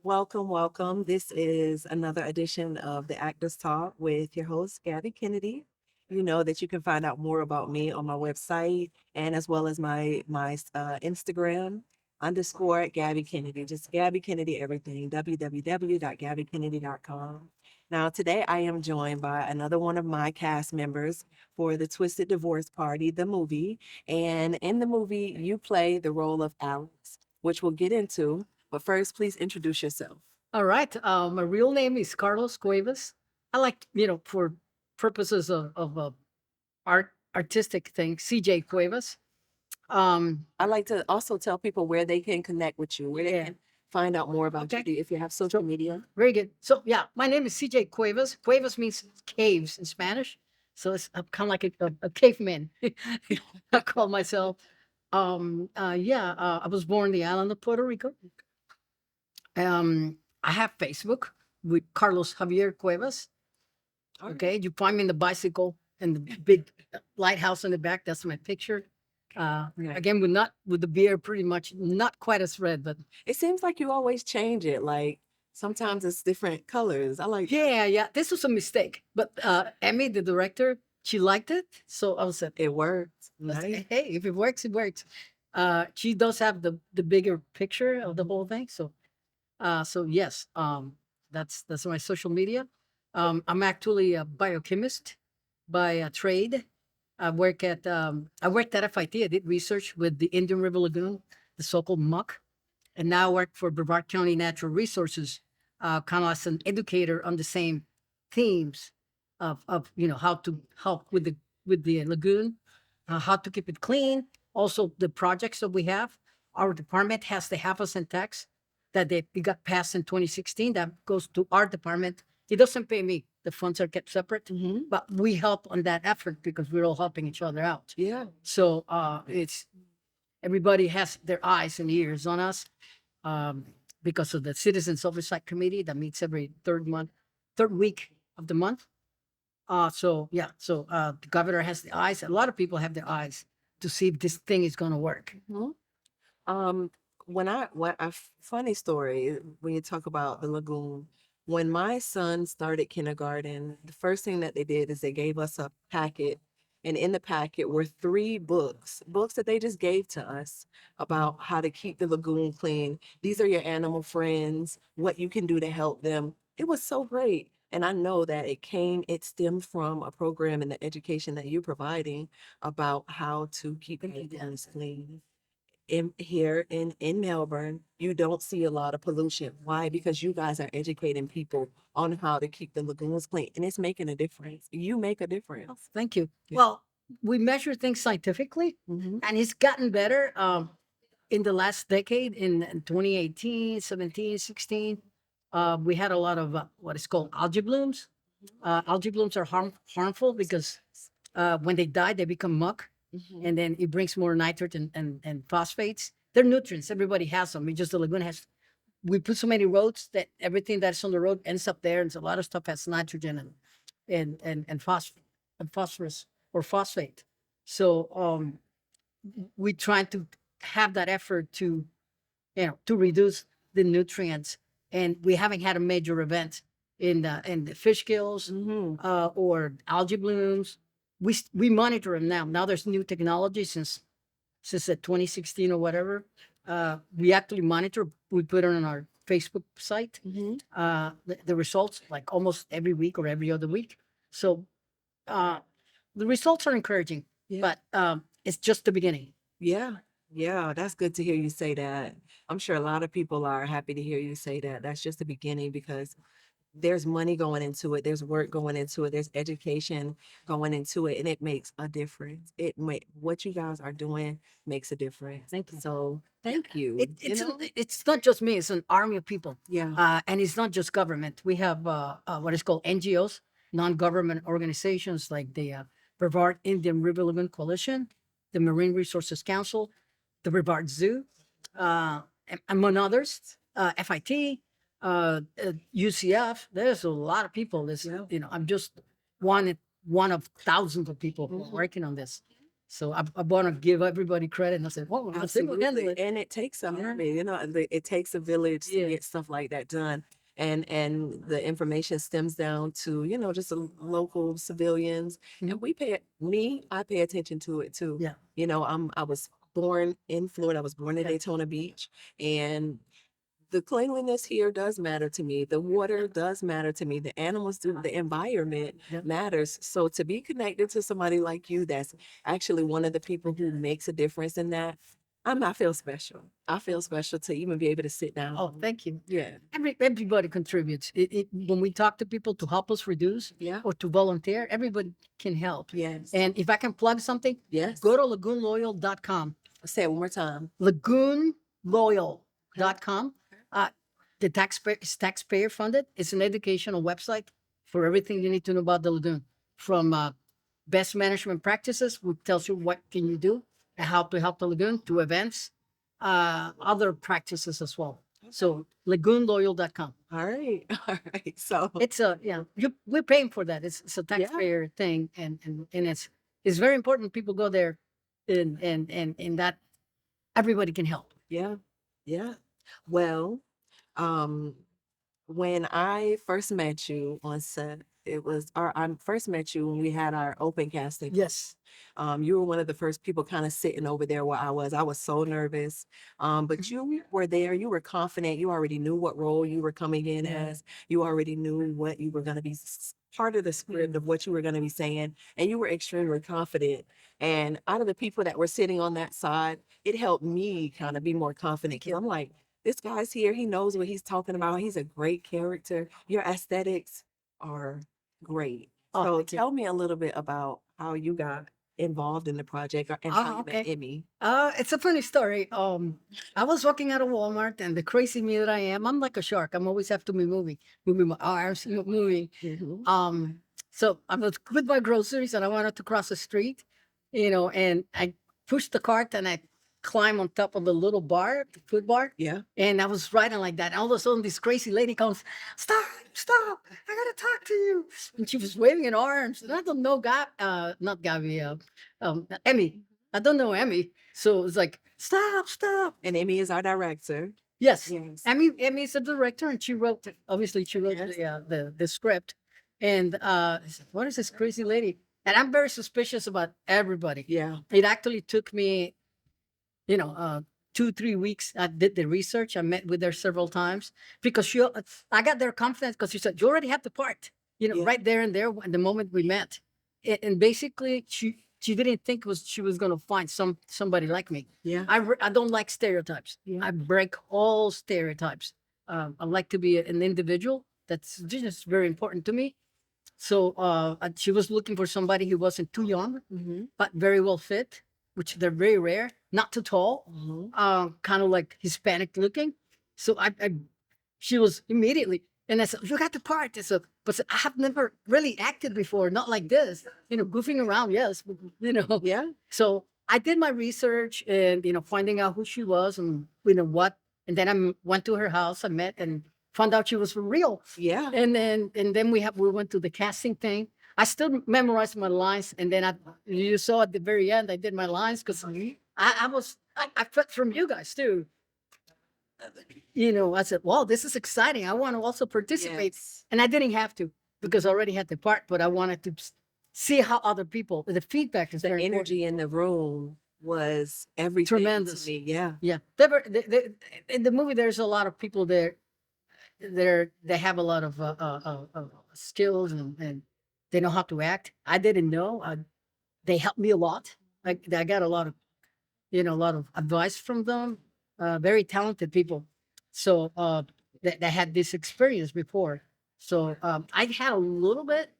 Welcome, welcome. This is another edition of the Actors Talk with your host, Gabby Kennedy. You know that you can find out more about me on my website and as well as my Instagram underscore Gabby Kennedy. Just Gabby Kennedy everything. www.gabbykennedy.com. Now today I am joined by another one of my cast members for the Twisted Divorce Party, the movie. And in the movie, you play the role of Alex, which we'll get into. But first, please introduce yourself. All right. My real name is Carlos Cuevas. I like, for purposes of artistic thing, CJ Cuevas. I like to also tell people where they can connect with you, where they Yeah. can find out more about Okay. you if you have social media. Very good. So yeah, my name is CJ Cuevas. Cuevas means caves in Spanish. So I'm kind of like a caveman. I call myself. I was born in the island of Puerto Rico. I have Facebook with Carlos Javier Cuevas. All right. Okay, you find me in the bicycle and the big lighthouse in the back. That's my picture. Right. Again, with the beard, pretty much not quite as red, but It seems like you always change it. Like sometimes it's different colors. I like yeah. This was a mistake, but Emmy, the director, she liked it, so I was like, it works. Hey, Right. if it works, it works. She does have the bigger picture of the whole thing, so yes, that's my social media. I'm actually a biochemist by trade. I worked at FIT. I did research with the Indian River Lagoon, the so-called muck, and now I work for Brevard County Natural Resources, kind of as an educator on the same themes of how to help with the lagoon, how to keep it clean. Also, the projects that we have. Our department has the half a cent tax it got passed in 2016. That goes to our department. It doesn't pay me. The funds are kept separate, but we help on that effort because we're all helping each other out. Yeah. So it's everybody has their eyes and ears on us um, because of the Citizens Oversight Committee that meets every third week of the month. So the governor has the eyes. A lot of people have their eyes to see if this thing is going to work. Mhm. Um, what a funny story when you talk about the lagoon. When my son started kindergarten, the first thing that they did is they gave us a packet, and in the packet were three books that they just gave to us about how to keep the lagoon clean. These are your animal friends, what you can do to help them. It was so great. And I know that it stemmed from a program in the education that you're providing about how to keep lagoons clean in Melbourne, you don't see a lot of pollution. Why? Because you guys are educating people on how to keep the lagoons clean, and it's making a difference. You make a difference. Thank you. Yeah. Well, we measure things scientifically, and it's gotten better in the last decade. In 2018, 17, 16, we had a lot of what is called algae blooms. Algae blooms are harmful because when they die, they become muck, and then it brings more nitrogen and phosphates. They're nutrients. Everybody has them. We just the lagoon has. We put so many roads that everything that's on the road ends up there, and so a lot of stuff has nitrogen and phosphorus or phosphate. So we try to have that effort to to reduce the nutrients, and we haven't had a major event in the fish kills or algae blooms. We monitor them now. Now there's new technology since 2016 or whatever. We actually monitor. We put it on our Facebook site. The results like almost every week or every other week. So uh, the results are encouraging, Yeah. but it's just the beginning. Yeah. Yeah, that's good to hear you say that. I'm sure a lot of people are happy to hear you say that. That's just the beginning because there's money going into it, there's work going into it, there's education going into it, and it makes a difference. What you guys are doing makes a difference. Thank you. So thank you. It's not just me. It's an army of people, Yeah. and it's not just government. We have what is called NGOs, non-government organizations like the Brevard Indian River Lagoon Coalition, the Marine Resources Council, the Brevard Zoo, among others, FIT, UCF. There's a lot of people. Yeah. I'm just one one of thousands of people who are working on this. So I want to give everybody credit. And I said, "Oh, I single handle Absolutely. it." And it takes a Yeah. army, it takes a village to Yeah. get stuff like that done. And the information stems down to, just local civilians. Mhm. And I pay attention to it too. Yeah. I was born in Florida. I was born in Yeah. Daytona Beach, and the cleanliness here does matter to me. The water does matter to me. The animals do. The environment Yeah. matters. So to be connected to somebody like you, that's actually one of the people who makes a difference in that, I feel special. I feel special to even be able to sit down. Oh, thank you. Yeah. Everybody contributes. When we talk to people to help us reduce Yeah. or to volunteer, everybody can help. Yes. And if I can plug something, Yes. go to lagoonloyal.com. Say it one more time. Lagoonloyal.com. The taxpayer is taxpayer funded. It's an educational website for everything you need to know about the lagoon, from best management practices, which tells you what can you do and how to help the lagoon, to events, other practices as well. So lagoonloyal.com. All right. All right. So It's we're paying for that. It's a taxpayer thing, and it's very important people go there, and that everybody can help. yeah. Yeah. Well, um, when I first met you on set, I first met you when we had our open casting. Yes. You were one of the first people kind of sitting over there where I was. I was so nervous. But you were there, you were confident, you already knew what role you were coming in Yeah. as, you already knew what you were going to be part of the script of what you were going to be saying, and you were extremely confident. And out of the people that were sitting on that side, it helped me kind of be more confident because I'm like, this guy's here. He knows what he's talking about. He's a great character. Your aesthetics are great. Oh, So thank you. tell me a little bit about how you got involved in the project and how you met Okay. Emmy. It's a funny story. I was walking out of Walmart, and the crazy me that I am, I'm like a shark. I'm always have to be moving my arms, moving. Mhm. So I was with my groceries, and I wanted to cross the street, and I pushed the cart, and I climbed on top of the little bar, the food bar, Yeah. and I was riding like that. And all of a sudden, this crazy lady comes, "Stop, stop! I gotta talk to you." And she was waving her arms, and I don't know, not Gabby, Emmy. I don't know Emmy. So it's like, "Stop, stop." And Emmy is our director. Yes. Yes. Emmy is the director, and obviously she wrote Yes. the script. And I said, "What is this crazy lady?" And I'm very suspicious about everybody. Yeah. It actually took me, 2, 3 weeks. I did the research. I met with her several times because I got their confidence because she said, "You already have the part," Yeah. right there and there, the moment we met. And basically, she didn't think she was going to find somebody like me. Yeah. I don't like stereotypes. Yeah. I break all stereotypes. I like to be an individual. That's just very important to me. So she was looking for somebody who wasn't too young, Mhm. but very well fit, which they're very rare. Not too tall, Mhm. kind of like Hispanic looking. So she was immediately, and I said, "You got the part." I said, "But I have never really acted before, not like this. Goofing around, yes, but. Yeah. So I did my research and finding out who she was and what, and then I went to her house. I met and found out she was for real. Yeah. And then we went to the casting thing. I still memorized my lines, and then you saw at the very end I did my lines because I felt from you guys too. I said, "Wow, this is exciting. I want to also participate." Yes. And I didn't have to because I already had the part, but I wanted to see how other people, the feedback is The very important. energy in the room was everything Tremendous. to me. Yeah. Yeah. In the movie, there's a lot of people there. They have a lot of skills and they know how to act. I didn't know. They helped me a lot. I got a lot of advice from them. Very talented people. So they had this experience before. So I had a little bit.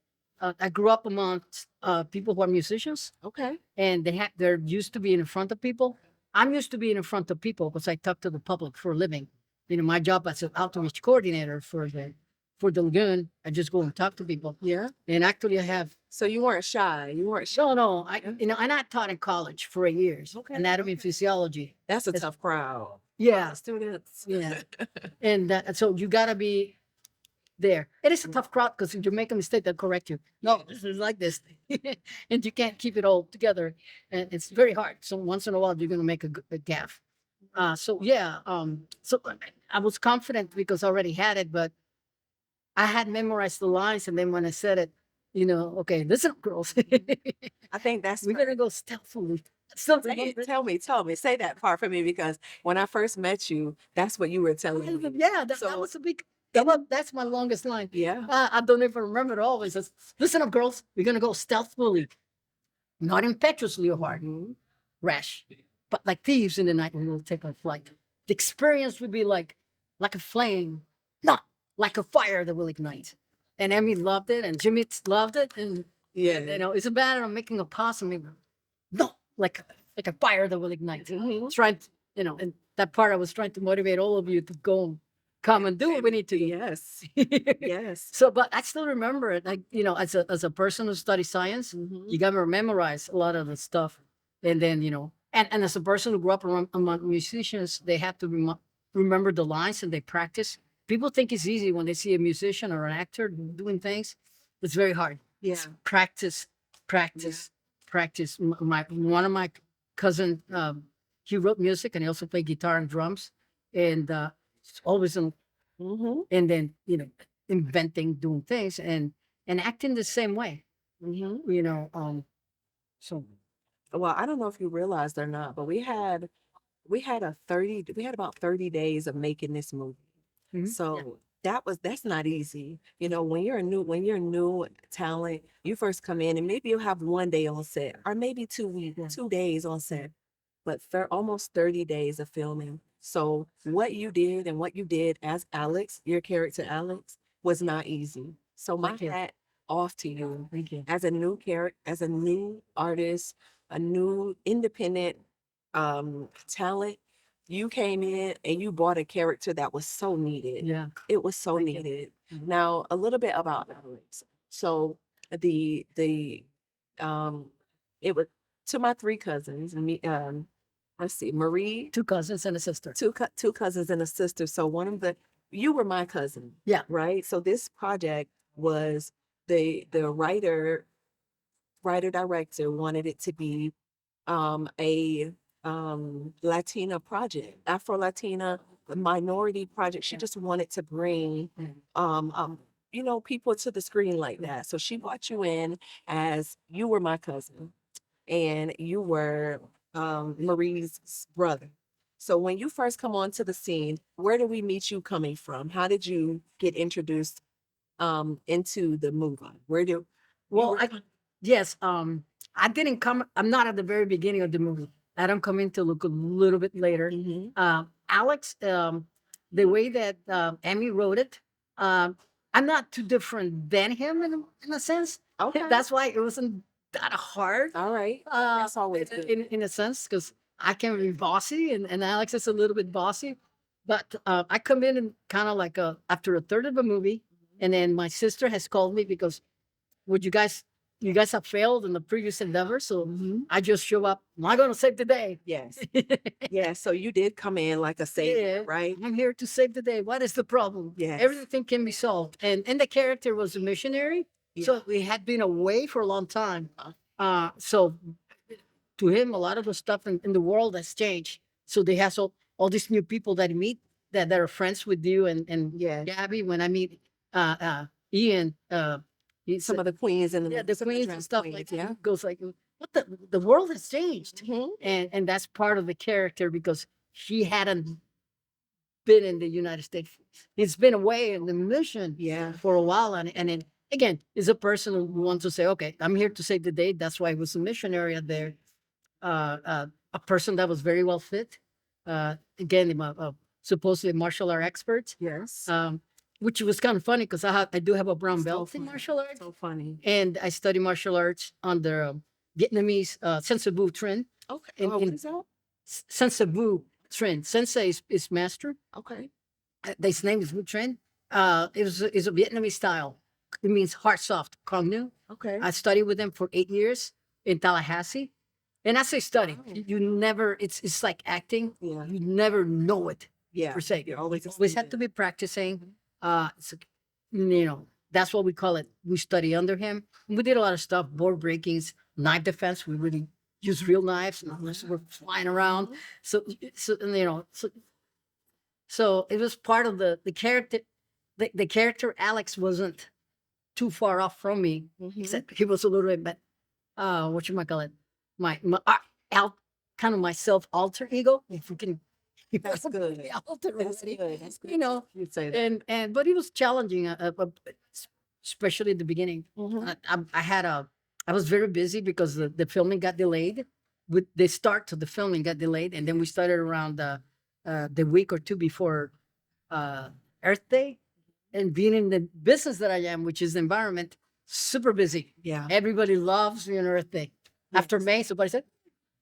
I grew up amongst people who are musicians, Okay. and they're used to being in front of people. I'm used to being in front of people because I talk to the public for a living. My job as an outreach coordinator for the lagoon, I just go and talk to people. Yeah. And actually, I have So you weren't shy. You weren't shy. no. And I taught in college for 8 years, Okay. anatomy and physiology. That's a It's- tough crowd. Yeah, Students. yeah. And so you gotta be there. It is a tough crowd because if you make a mistake, they'll correct you. No, this is like this, and you can't keep it all together, and it's very hard. So once in a while, you're gonna make a gaffe. So yeah, I was confident because I already had it, but I had memorized the lines, and then when I said it, okay, listen, up, girls, I think that's we're gonna go stealthily. Still say remember it. it. Tell me, say that part for me because when I first met you, that's what you were telling me. Yeah, that So was a big. in That's my longest line. yeah. I don't even remember it all. It says, "Listen up, girls. We're gonna go stealthily, not impetuously or hard, Mhm. rash, but like thieves in the night when we'll take our flight. The experience would be like a flame, not like a fire that will ignite." And Emmy loved it, and Jimmy loved it, and Yeah. it's a matter of making a possum. No, like a fire that will ignite. Mhm. Trying to, and that part I was trying to motivate all of you to go and come and do what we need to do. Yes. Yes. So, but I still remember it. Like, as a person who studies science, Mhm. you gotta memorize a lot of the stuff. And then, and as a person who grew up among musicians, they have to remember the lines and they practice. People think it's easy when they see a musician or an actor doing things. It's very hard. Yeah. It's practice, practice, practice. One of my cousin, he wrote music and he also played guitar and drums, and it's always in, Mhm. and then inventing, doing things, and acting the same way. Mhm. So Well, I don't know if you realized or not, but we had about 30 days of making this movie. yeah. So that's not easy. When you're a new talent, you first come in and maybe you'll have one day on set or maybe 2 weeks, Yeah. 2 days on set, but almost 30 days of filming. So what you did and what you did as Alex, your character Alex, was not easy. So my Thank you. hat off to you Thank you. as a new character, as a new artist, a new independent talent. You came in and you brought a character that was so needed. Yeah. It was so Thank you. needed. Mhm. Now, a little bit about Alex. So the um it was to my three cousins, me let's see, Marie, Two cousins and a sister. two cousins and a sister. So one of the you were my cousin, Yeah. right? So this project was the writer director wanted it to be a Latina project, Afro Latina minority project. She Yeah. just wanted to bring Mm. people to the screen like that. So she brought you in as you were my cousin and you were Marie's brother. So when you first come onto the scene, where do we meet you coming from? How did you get introduced into the movie? Where do you Well, were yes, I didn't come. I'm not at the very beginning of the movie. I don't come in till a little bit later. Mhm. Alex, the way that Emmy wrote it, I'm not too different than him in a sense. Okay. That's why it wasn't that hard. All right. That's always good. In a sense, because I can be bossy, and Alex is a little bit bossy. But I come in and kind of like after a third of a movie, and then my sister has called me because would you guys have failed in the previous endeavor, so Mhm. I just show up. Am I going to save the day? Yes. Yeah. So you did come in like a savior, Yeah, right? I'm here to save the day. What is the problem? Yes. Everything can be solved. And the character was a missionary, Yeah. so we had been away for a long time. So to him, a lot of the stuff in the world has changed. So they have all these new people that he meet that are friends with you and Yes. Gabby. When I meet Ian, he's Some of the queens and yeah, the some of queens drag and stuff queens, like yeah. that. Goes like, what the world has changed, Mhm. and that's part of the character because he hadn't been in the United States. He's been away in the mission Yeah. for a while, and then again, is a person who wants to say, okay, I'm here to save the day. That's why he was a missionary out there. A person that was very well fit. Again, supposedly a martial art expert. Yes. Which was kind of funny because I do have a brown So belt in funny. martial arts. So funny. And I study martial arts under Vietnamese Sensei Vu Trin. Okay. In, What in is that? Sensei Vu Trin. Sensei is master. Okay. His name is Vu Trin. It's a Vietnamese style. It means heart soft, Kong Nu. Okay. I studied with them for 8 years in Tallahassee. And I say study. Wow. You never, it's like acting. Yeah. You never know it Yeah. per se. You're always You always have extended. to be practicing. that's what we call it. We study under him. We did a lot of stuff, board breakings, knife defense. We really use real knives, and we're flying around. Mhm. So, and, so it was part of the character. The character Alex wasn't too far off from me, Mhm. except he was a little bit, but what you might call it, my out kind of my self alter ego, if we can. That's good. Alter That's already, good. That's good. you know, You'd say that. and but it was challenging, especially at the beginning. Mhm. I was very busy because the filming got delayed. With the start to the filming got delayed, and then we started around the week or two before uh, Earth Day. And being in the business that I am, which is the environment, super busy. Yeah. Everybody loves me on Earth Day. After Yes. May, somebody said,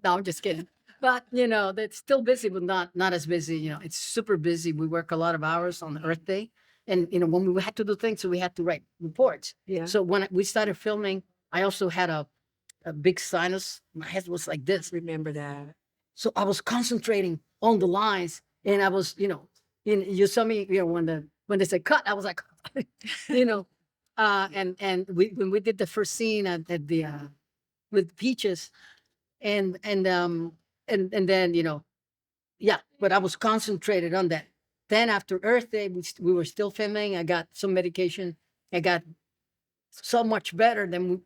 "No, I'm just kidding." But that's still busy, but not as busy. It's super busy. We work a lot of hours on Earth Day, and when we had to do things, so we had to write reports. Yeah. So when we started filming, I also had a big sinus. My head was like this. Remember that. So I was concentrating on the lines, and I was, you saw me, when they said cut, I was like, you know, and when we did the first scene at the with Peaches, and then yeah, but I was concentrated on that. Then after Earth Day, we were still filming. I got some medication. I got so much better than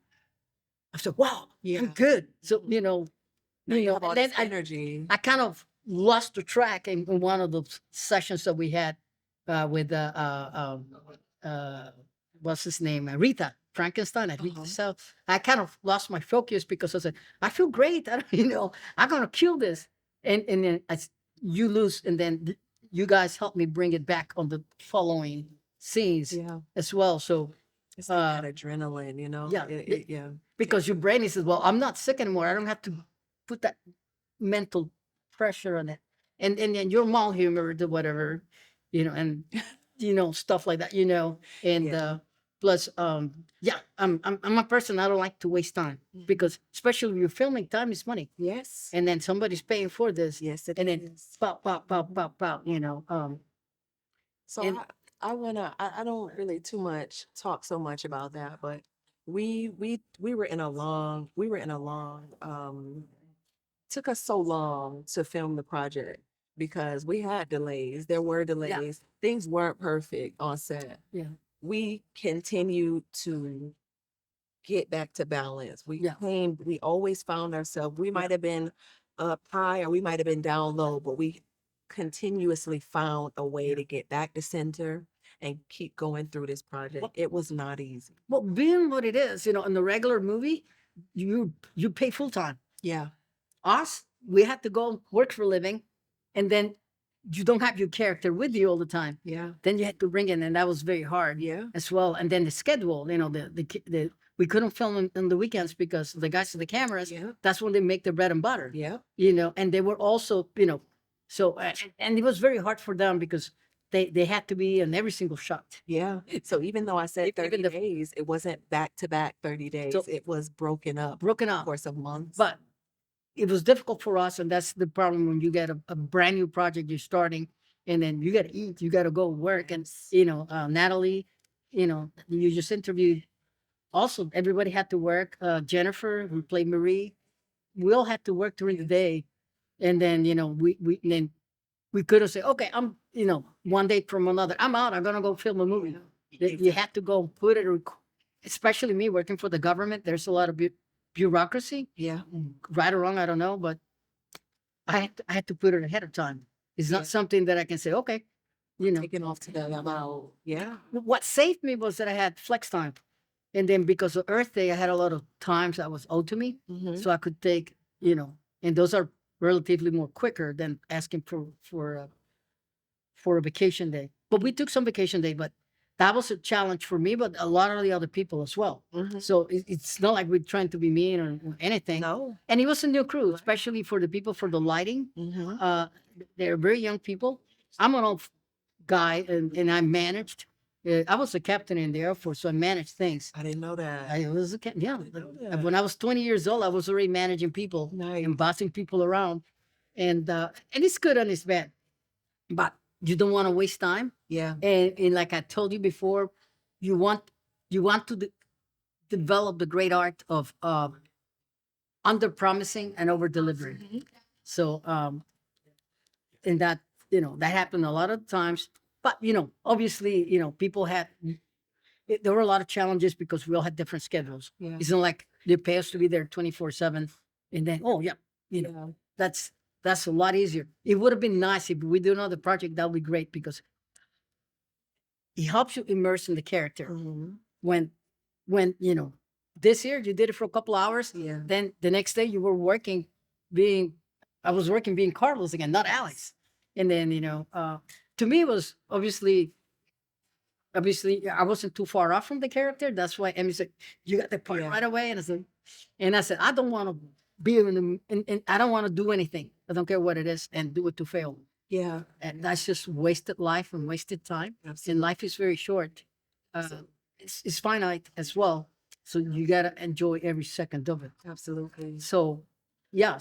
I said, wow, Yeah. I'm good. So Now you have all and then this energy. I kind of lost the track in one of the sessions that we had with what's his name, Rita Frankenstein. Uh-huh. So I kind of lost my focus because I said, I feel great. I'm gonna kill this, and then you lose, and then you guys help me bring it back on the following scenes Yeah. as well. So It's like that adrenaline, yeah, yeah. because your brain is, well, I'm not sick anymore. I don't have to put that mental pressure on it. And then your mall humor, the whatever, and stuff like that, and Yeah. plus yeah, I'm a person, I don't like to waste time, Mhm. because especially when you're filming, time is money. Yes. And then somebody's paying for this. Yes, it And then is. pop, pop, pop, pop, pop, So and I don't really too much talk so much about that, but we were in a long took us so long to film the project because we had delays. There were yeah, delays. Things weren't perfect on set. yeah, We continued to get back to balance. yeah, We always found ourselves, we yeah. might have been up high or we might have been down low, but we continuously found a way to get back to center and keep going through this project. Well, It was not easy. well, being what it is, in the regular movie, you pay full time. Yeah. Us, we had to go work for a living, and then you don't have your character with you all the time. Yeah. Then you had to bring in, and that was very hard Yeah. as well. And then the schedule, we couldn't film on the weekends because the guys with the cameras, Yeah. that's when they make their bread and butter. Yeah. And they were also, so and it was very hard for them because they had to be in every single shot. Yeah. So even though I said Even 30 the days, it wasn't back to back 30 days. So It was broken up broken over the up, course of months. but it was difficult for us, and that's the problem when you get a brand new project you're starting, and then you got to eat, you got to go work, and Yes. Natalie, you just interviewed. Also, everybody had to work. Jennifer, who played Marie, we all had to work during the Yes. day, and then then we couldn't say, okay, I'm one day from another, I'm out, I'm gonna go film a movie. You had to go put it, especially me working for the government. There's a lot of bureaucracy, Yeah. right or wrong, I don't know, but I had to put it ahead of time. It's not Yeah. something that I can say, okay, Taking off today. I'm out. Yeah. What saved me was that I had flex time. And then because of Earth Day, I had a lot of times that was owed to me. Hmm. So I could take, and those are relatively more quicker than asking for a vacation day. But we took some vacation day, but that was a challenge for me, but a lot of the other people as well. Hmm. So it's not like we're trying to be mean or anything. No. And it was a new crew, especially for the people for the lighting. Hmm. They're very young people. I'm an old guy, and I managed. I was a captain in the Air Force, so I managed things. I didn't know that. I was a captain. Yeah, Didn't know that. when I was 20 years old, I was already managing people Nice. and bossing people around, and it's good and it's bad, but you don't want to waste time. Yeah. And like I told you before, you want you want to develop the great art of under promising and over delivering. Mhm. So and that, that happened a lot of times. But obviously, people had there were a lot of challenges because we all had different schedules. Yeah. It's not like they pay us to be there 24/7, and then yeah, you know Yeah. that's a lot easier. It would have been nice if we do another project. That would be great because it helps you immerse in the character. Mhm. When this year you did it for a couple hours, Yeah. then the next day you were working, being I was working being Carlos again, not Alex. And then to me it was obviously I wasn't too far off from the character. That's why Emmy said, "You got the part Yeah. right away." And I said, "I don't want to be in I don't want to do anything. I don't care what it is, and do it to fail." Yeah. And that's just wasted life and wasted time. And Absolutely. life is very short. Absolutely. It's finite as well. So you gotta enjoy every second of it. Absolutely. So yeah,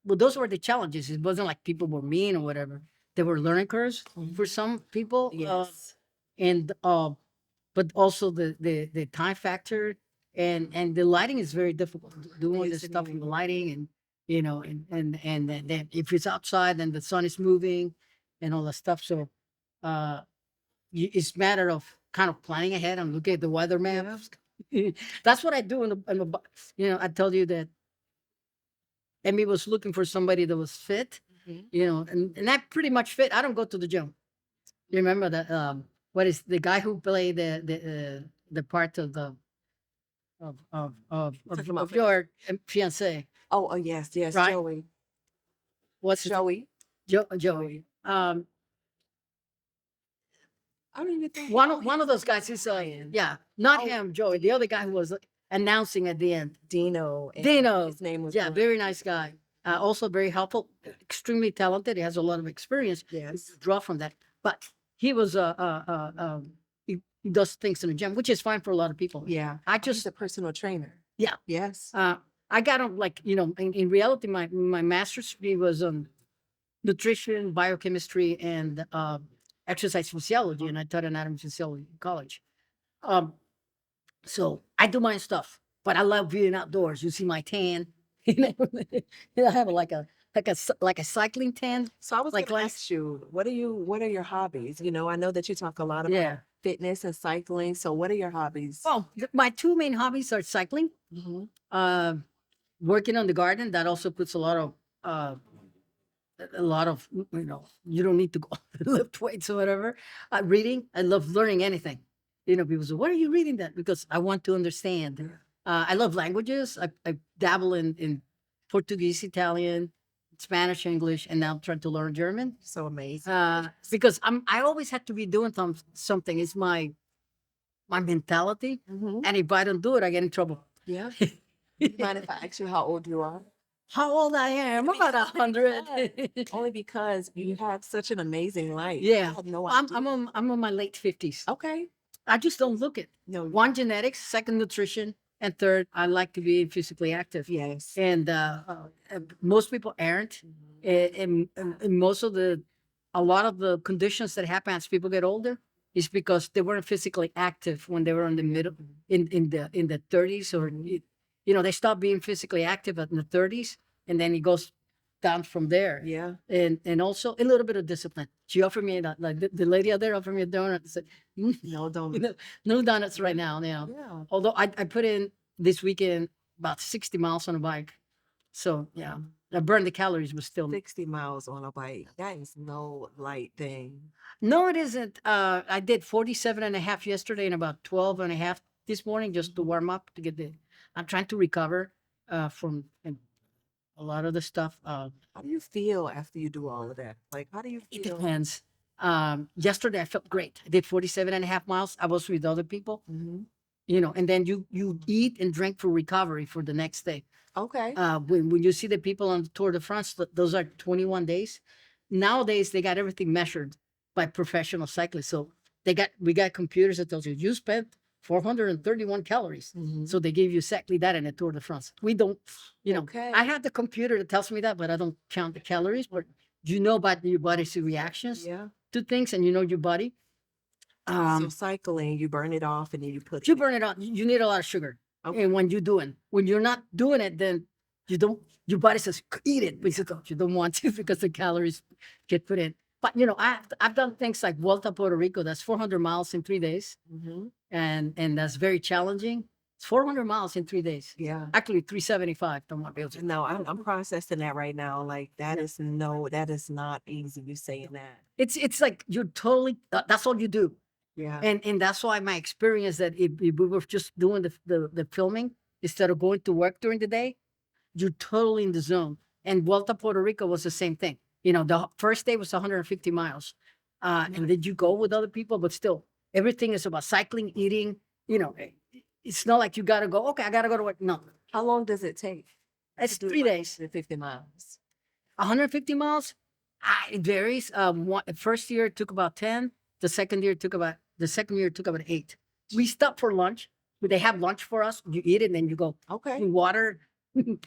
well, those were the challenges. It wasn't like people were mean or whatever. There were learning curves for some people. Yes. And but also the time factor and the lighting is very difficult. Doing Yes, this it stuff with is. the lighting and then if it's outside then the sun is moving and all that stuff. So it's matter of kind of planning ahead and looking at the weather maps. That's what I do I told you that Emmy was looking for somebody that was fit, Mhm. and that pretty much fit. I don't go to the gym. You remember that? What is the guy who played the part of the Talking about of your fiance? Oh, yes, yes, Right? Joey. What's his Joey. Joey? Joey. Um, I don't even think. one of those guys is Ryan. yeah, not Oh, him, Joey. The other guy who was announcing at the end. Dino. And Dino. His name was. Yeah, Ryan. very nice guy. Also very helpful, extremely talented. He has a lot of experience. Yes. Draw from that. But he was he does things in the gym, which is fine for a lot of people. Yeah. I He's just a personal trainer. yeah. Yes. I got him like in reality my master's degree was nutrition, biochemistry, and exercise physiology, and I taught anatomy and physiology in college. Um, so I do my own stuff, but I love being outdoors. You see my tan, I have like a cycling tan. So I was Like going to last ask you, what are your hobbies? I know that you talk a lot about yeah. fitness and cycling. So what are your hobbies? Well, my two main hobbies are cycling, Mhm. uh, working on the garden. That also puts uh, a lot of you don't need to go lift weights or whatever. Reading, I love learning anything. People say, "What are you reading that?" Because I want to understand. I love languages. I dabble in Portuguese, Italian, Spanish, English, and now I'm trying to learn German. So amazing. Because I always have to be doing something. It's my mentality, Mhm. and if I don't do it, I get in trouble. Yeah. Mind if I ask you how old you are? How old I am? About 100. Only because you have such an amazing life. I Yeah, had no I'm idea. I'm on my late 50s. Okay. I just don't look it. No. One, genetics, second, nutrition, and third, I like to be physically active. Yes. And most people aren't. And most of a lot of the conditions that happen as people get older is because they weren't physically active when they were in the middle in the 30s, or they stop being physically active in the 30s, and then it goes down from there. Yeah. And also a little bit of discipline. She offered me like the lady out there offered me a donut. I said, No, don't. no donuts right now. Yeah. Although I put in this weekend about 60 miles on a bike. So yeah, I burned the calories, but still 60 miles on a bike. That is no light thing. no, it isn't. I did 47 and a half yesterday and about 12 and a half this morning just to warm up to I'm trying to recover from a lot of the stuff. How do you feel after you do all of that? Like, how do you It feel? depends. Yesterday I felt great. I did 47 and a half miles. I was with other people, Mhm. and then you eat and drink for recovery for the next day. Okay. When you see the people on the Tour de France, those are 21 days. Nowadays they got everything measured by professional cyclists. So we got computers that tells you spent 431 calories. Mhm. So they give you exactly that in the Tour de France. We don't, Okay. I have the computer that tells me that, but I don't count the calories. But you know about your body's reactions Yeah. to things, and you know your body. So Um, cycling, you burn it off and then you put you it. burn it out. You need a lot of sugar. Okay. And when you're not doing it, then you don't, your body says, eat it, but you don't want to because the calories get put in. But, I've done things like Vuelta a Puerto Rico, that's 400 miles in 3 days. Hmm. And that's very challenging. It's 400 miles in 3 days. Yeah. Actually, 375. Don't want to be able to. No, I'm processing that right now. Like that Yeah. is that is not easy. You saying that. It's like you're totally, that's all you do. Yeah. And that's why my experience that if we were just doing the filming instead of going to work during the day, you're totally in the zone. And Vuelta a Puerto Rico was the same thing. The first day was 150 miles. And then you go with other people, but still, everything is about cycling, eating. It's not like you got to go, okay, I got to go to work. No, How long does it take it's to do 3 days. 50 miles? 150 miles, it varies. First year it took about 10. The second year it took about 8. We stopped for lunch. They have lunch for us. You eat it, and then you go Okay, drink water.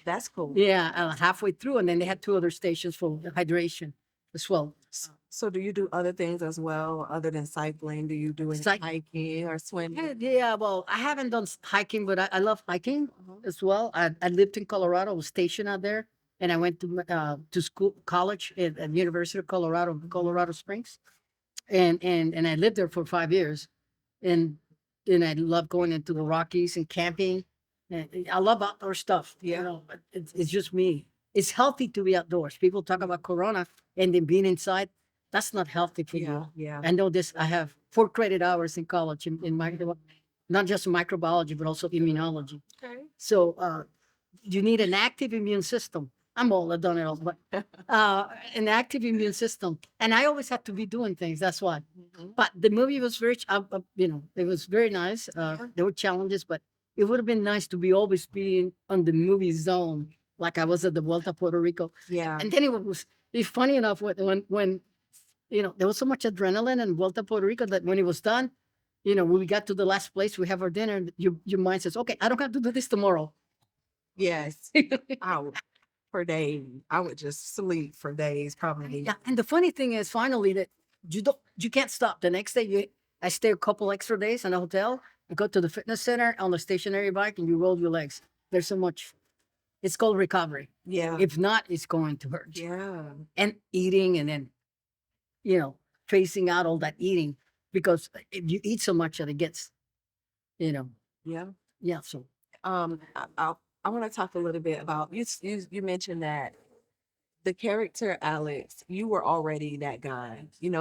that's cool. Yeah, halfway through, and then they had 2 other stations for hydration as well. So do you do other things as well other than cycling? Do you do any Cyc- hiking or swimming? Yeah, well, I haven't done hiking, but I love hiking Uh-huh. as well. I lived in Colorado, I was stationed out there, and I went to college at University of Colorado, Colorado Springs, and I lived there for 5 years, and I love going into the Rockies and camping. And I love outdoor stuff. But it's just me. It's healthy to be outdoors. People talk about Corona and then being inside. That's not healthy for Yeah, you. yeah. I know this. I have 4 credit hours in college in not just microbiology, but also immunology. Okay. So you need an active immune system. I'm old, I've done it all, but an active immune system. And I always have to be doing things. That's why. Mhm. But the movie was it was very nice. There were challenges, but it would have been nice to be always being on the movie zone, like I was at the Vuelta a Puerto Rico. Yeah. And then it's funny enough when there was so much adrenaline in Vuelta a Puerto Rico that when it was done, when we got to the last place, we have our dinner. Your mind says, "Okay, I don't have to do this tomorrow." Yes. I would for days. I would just sleep for days, probably. Yeah, and the funny thing is, finally, that you can't stop. The next day, I stay a couple extra days in a hotel. I go to the fitness center on the stationary bike, and you roll your legs. There's so much. It's called recovery. Yeah. If not, it's going to hurt. Yeah. And eating, and then tracing out all that eating, because if you eat so much that it gets, Yeah. yeah. So I want to talk a little bit about you mentioned that the character Alex, you were already that guy. You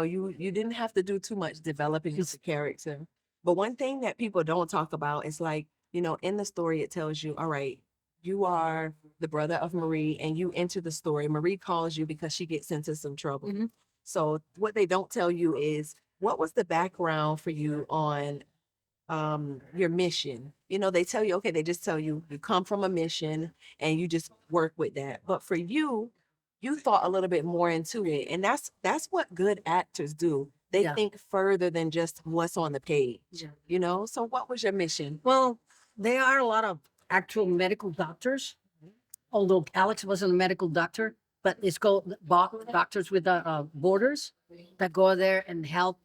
didn't have to do too much developing of the character. But one thing that people don't talk about is like, in the story it tells you, all right, you are the brother of Marie and you enter the story. Marie calls you because she gets into some trouble. Mhm. So what they don't tell you is what was the background for you on your mission. They tell you, okay, they just tell you you come from a mission and you just work with that. But for you, you thought a little bit more into it. And that's what good actors do. They Yeah. think further than just what's on the page. Yeah. So what was your mission? Well, there are a lot of actual medical doctors, although Alex wasn't a medical doctor, but it's called Doctors Without Borders that go there and help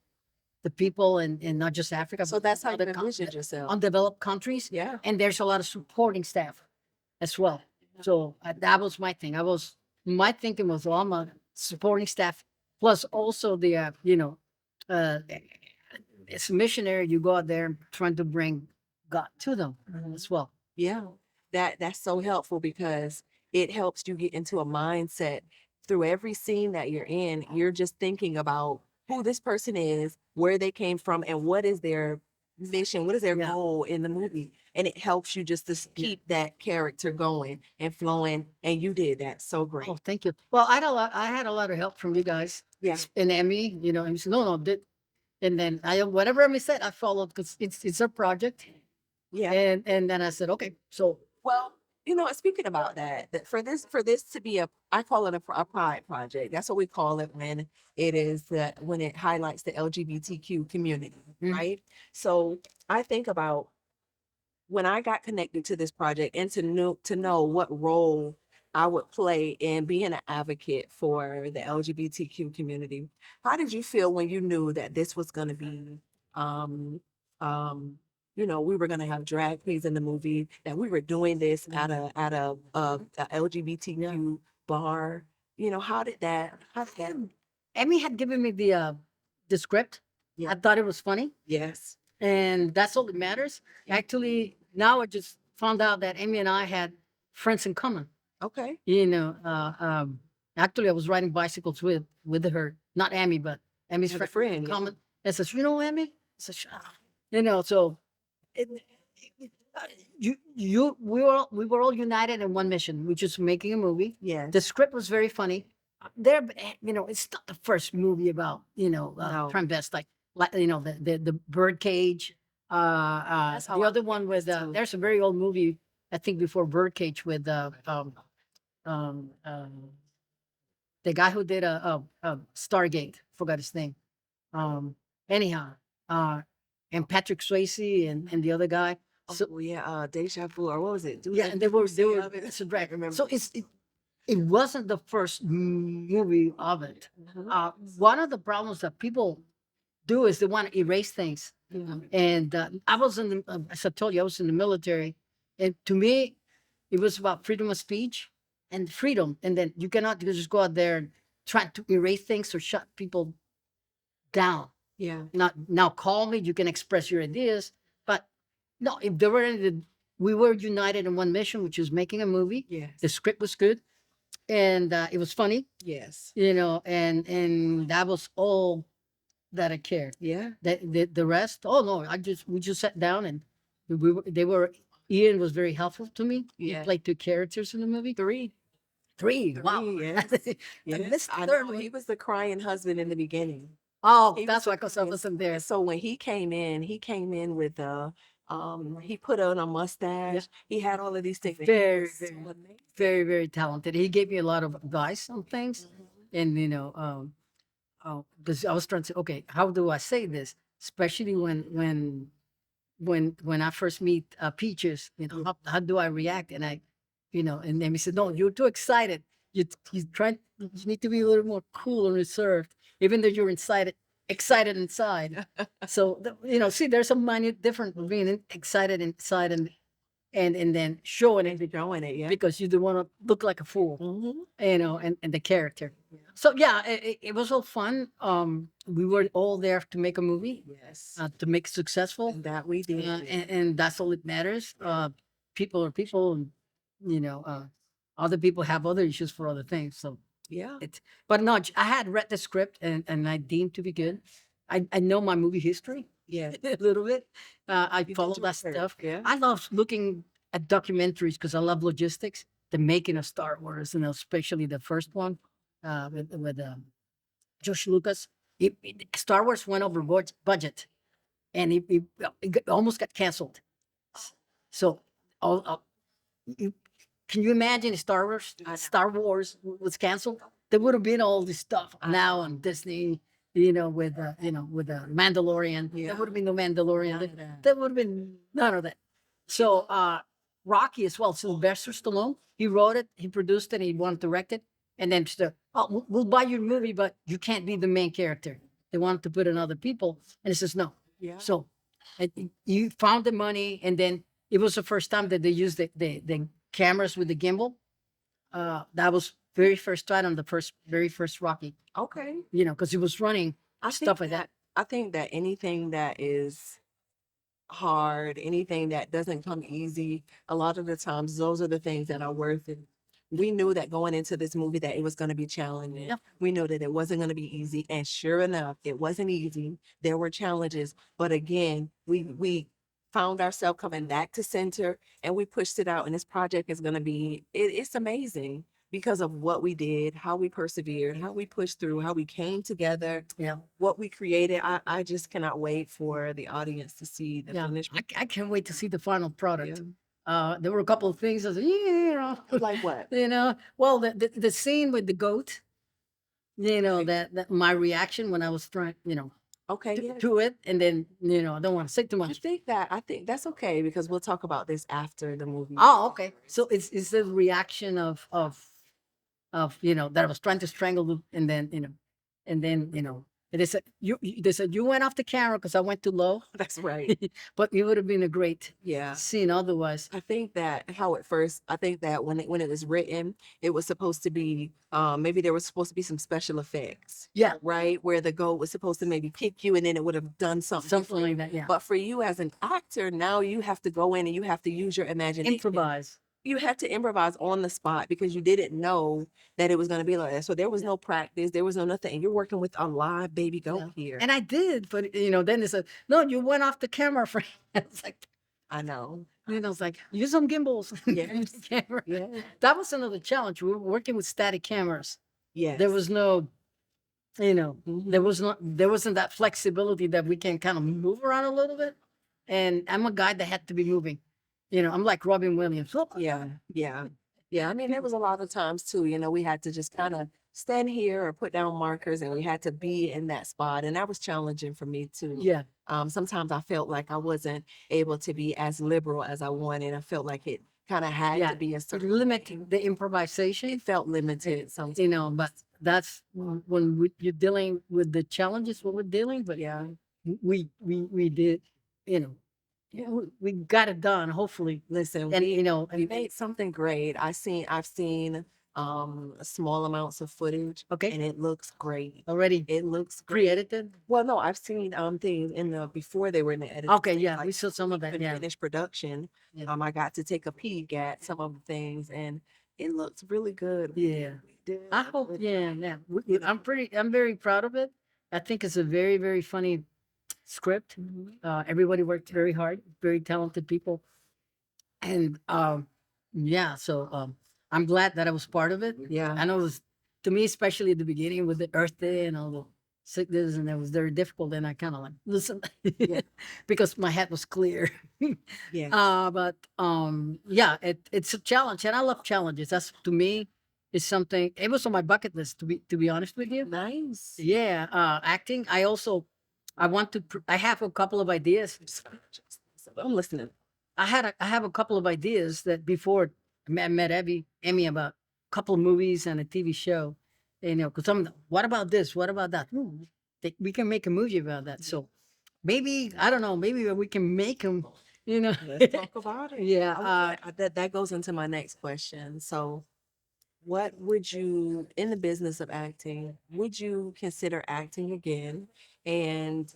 the people in not just Africa, So but that's how you other envisioned yourself. undeveloped countries. Yeah. And there's a lot of supporting staff as well. So that was my thing. My thinking was, well, I'm a supporting staff, plus also uh, as a missionary, you go out there trying to bring God to them as well. Yeah. That's so helpful because it helps you get into a mindset through every scene that you're in. You're just thinking about who this person is, where they came from, and what is their mission, what is their Yeah. goal in the movie. And it helps you just to keep that character going and flowing. And you did that so great. Oh, thank you. Well, I had a lot of help from you guys. Yeah. And Emmy, and he said, no, and then whatever Emmy said, I followed because it's a project. Yeah. And then I said, okay, so Well, speaking about that for this to be I call it a pride project. That's what we call it when when it highlights the LGBTQ community, Mhm. right? So I think about when I got connected to this project and to know what role I would play in being an advocate for the LGBTQ community. How did you feel when you knew that this was going to be um, um, we were gonna have drag queens in the movie, that we were doing this at a LGBTQ bar. How did that? Emmy had given me the script. Yeah. I thought it was funny, Yes. and that's all that matters. Actually, now I just found out that Emmy and I had friends in common. Okay. You know, actually, I was riding bicycles with her, not Emmy, but Emmy's Have a friend friend. in Yeah. common. I says, Emmy? I says, you know, so it, we were all united in one mission, which is making a movie. Yes. The script was very funny. It's not the first movie about No. transvestite, like the birdcage. That's how The I other feel one with too. there's a very old movie, I think before Birdcage, with um, um, the guy who did a Stargate. Forgot his name. Um, anyhow, uh, and Patrick Swayze and the other guy. So Oh yeah, Deja Vu, or what was it? yeah, Dula and they were Lucia of it. it's a I drag. remember. So it wasn't the first movie of it. Mhm. One of the problems that people do is they want to erase things. Yeah. And I was as I told you, I was in the military, and to me, it was about freedom of speech and freedom. And then you cannot just go out there and try to erase things or shut people down. Yeah. Not now, calmly, you can express your ideas, but no, if there were we were united in one mission, which is making a movie. Yes. The script was good, and it was funny, Yes. and that was all that I cared. Yeah. The rest, oh no, we just sat down and they were Ian was very helpful to me. He Yeah. played two characters in the movie. Three. Wow. Yes. I Yes. missed the I third know. one. He was the crying husband in the beginning. Oh, He was that's the why because I crying. wasn't there. So when he came in with he put on a mustache. He had all of these things. And he Very, was so very, amazing. very, very talented. He gave me a lot of advice on things, Mhm. and because I was trying to say, okay, how do I say this? Especially when I first meet Peaches, how do I react? And and then he said, no, you're too excited. You need to be a little more cool and reserved, even though you're excited inside. So see, there's a minute difference between being excited inside and then showing it Showing it, yeah. because you don't want to look like a fool, Mm-hmm. and the character. Yeah. So yeah, it was all fun. We were all there to make a movie, Yes. to make it successful, And that we did. and that's all that matters. People are people, and other people have other issues for other things. So Yeah. but no, I had read the script and I deemed to be good. I know my movie history Yeah. a little bit. I You did follow your that research, stuff. yeah. I love looking at documentaries because I love logistics, the making of Star Wars, especially the first one with George Lucas. Star Wars went over budget, and almost got canceled. So, all, you, can you imagine if I know. Star Wars was canceled? There would have been all this stuff I now on Disney, with the Mandalorian. Yeah. There would have been no Mandalorian. None of that. There would have been none of that. So, Rocky as well. Sylvester Stallone. He wrote it, he produced it, he wanted to direct it, and then we'll buy your movie, but you can't be the main character. They wanted to put in other people, and he says no. Yeah. So, you found the money, and then it was the first time that they used the cameras with the gimbal. That was very first time on the very first Rocky. Okay. Because it was running I stuff think like that. I think that anything that is hard, anything that doesn't come easy, a lot of the times those are the things that are worth it. We knew that going into this movie that it was going to be challenging. Yep. We knew that it wasn't going to be easy, and sure enough, it wasn't easy. There were challenges, but again, we found ourselves coming back to center, and we pushed it out. And this project is going to be it's amazing because of what we did, how we persevered, how we pushed through, how we came together, Yeah, what we created. I just cannot wait for the audience to see the yeah. finished. I can't wait to see the final product. Yeah. There were a couple of things I said, Like what? well, the scene with the goat, that my reaction when I was trying, Okay, yeah. to it, and then I don't want to say too I much. think that's okay because we'll talk about this after the movie. Oh, okay. So it's the reaction of that I was trying to strangle, and then And they said you went off the camera because I went too low, That's right. but it would have been a great Yeah. scene otherwise. I think that how at first, I think that when it was written, it was supposed to be maybe there was supposed to be some special effects, Yeah, right? Where the goat was supposed to maybe kick you and then it would have done something something different. like that. Yeah, But for you as an actor, now you have to go in and you have to use your imagination. improvise. You had to improvise on the spot because you didn't know that it was going to be like that. So there was no practice, there was no nothing. And you're working with a live baby goat here. And I did, but then they said, no, you went off the camera for. It's like, I know. it's like use some gimbals. Yes. Camera. Yeah. That was another challenge. We were working with static cameras. Yes. There was no, Mhm. there wasn't that flexibility that we can kind of move around a little bit. And I'm a guy that had to be moving. I'm like Robin Williams. Oh, Yeah, yeah, yeah. I mean, there was a lot of times too, we had to just kind of stand here or put down markers and we had to be in that spot. And that was challenging for me too. yeah, Sometimes I felt like I wasn't able to be as liberal as I wanted. I felt like it kind of had yeah. to be a certain Limiting way. the improvisation, It felt limited sometimes. but that's when you're dealing with the challenges what we're dealing, but Yeah. we did, we got it done, hopefully. Listen, And, we made something great. I've seen small amounts of footage okay, and it looks great. already It looks great. pre-edited. Well, no, I've seen things in the before they were in the editing Okay, stage, yeah, like we saw some of that. even Yeah, finished production. Yeah. I got to take a peek at some of the things, and it looks really good. yeah. We did I a hope, good yeah, job. yeah. I'm very proud of it. I think it's a very, very funny script. Mhm. Everybody worked very hard, very talented people. And yeah, so I'm glad that I was part of it. Yeah. I know it was, to me, especially at the beginning with the Earth Day and all the sickness, and it was very difficult. And I kind of like listen, Yeah. because my head was clear. Yeah. But yeah, it's a challenge, and I love challenges. That's, to me, is something. It was on my bucket list, to be honest with you. Nice. Yeah, acting. I want to. I have a couple of ideas. I'm listening. I have a couple of ideas that before I met Emmy about a couple of movies and a TV show, because what about this? What about that? We can make a movie about that. So maybe, I don't know, maybe we can make them, Let's talk about it. Yeah. That goes into my next question. So, what would you, in the business of acting, would you consider acting again? And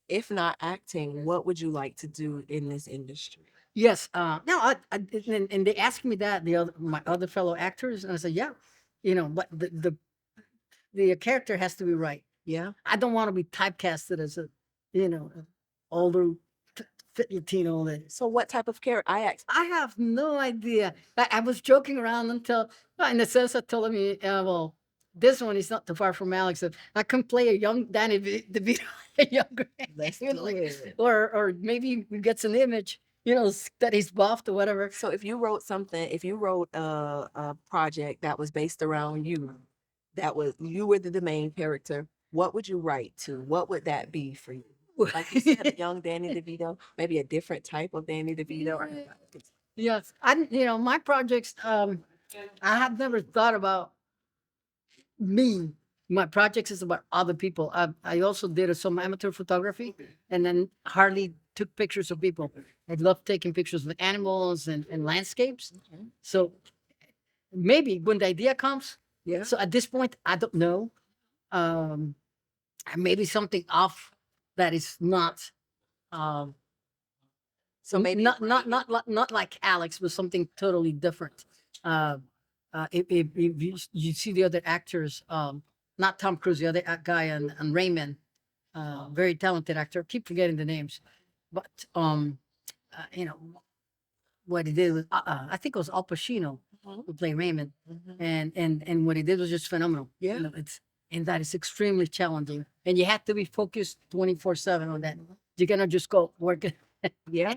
if not acting, what would you like to do in this industry? Yes. No, and they asked me that, my other fellow actors, and I said, yeah, but the character has to be right. Yeah. I don't want to be typecasted as a, older fit Latino. So, what type of character? I have no idea. I was joking around until, in the sense of telling me, well, this one is not too far from Alex. That I can play a young Danny DeVito, a younger, Let's you do know, it. or maybe we get an image, that he's buffed or whatever. So, if you wrote a project that was based around you, you were the main character, what would you write to? What would that be for you? Like you said, a young Danny DeVito, maybe a different type of Danny DeVito. Or- Yes, my projects. I have never thought about me. My projects is about other people. I also did some amateur photography, and then hardly took pictures of people. I love taking pictures of animals and landscapes. Okay. So maybe when the idea comes. Yeah. So at this point, I don't know. Um, maybe something off that is not. So maybe Not like Alex, but something totally different. If you see the other actors, not Tom Cruise, the other guy on Raymond, very talented actor. Keep forgetting the names, but you know what he did was, I think it was Al Pacino Mhm. who played Raymond, Mhm. and what he did was just phenomenal. Yeah. And that is extremely challenging, and you have to be focused 24/7 on that. You cannot just go work it Yeah.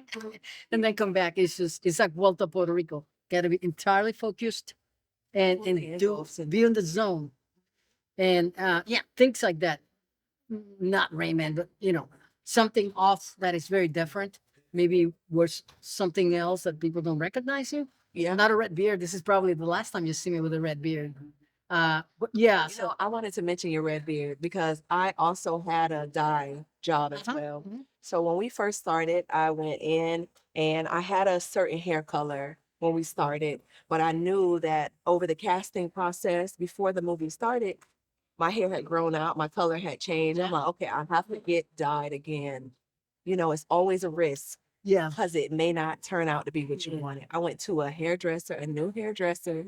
and then come back. It's like Volta, Puerto Rico. Got to be entirely focused and Totally engulfs in be in the zone. And yeah, things like that. Not Rayman, but something off that is very different. Maybe worth something else that people don't recognize you. Yeah. Not a red beard. This is probably the last time you see me with a red beard. But yeah, You know, so I wanted to mention your red beard because I also had a dye job as uh-huh, well. mhm, So when we first started, I went in and I had a certain hair color when we started, but I knew that over the casting process before the movie started, my hair had grown out, my color had changed. I'm yeah, like, okay, I have to get dyed again. You know, it's always a risk yeah, because it may not turn out to be what you yeah, wanted. I went to a hairdresser, a new hairdresser,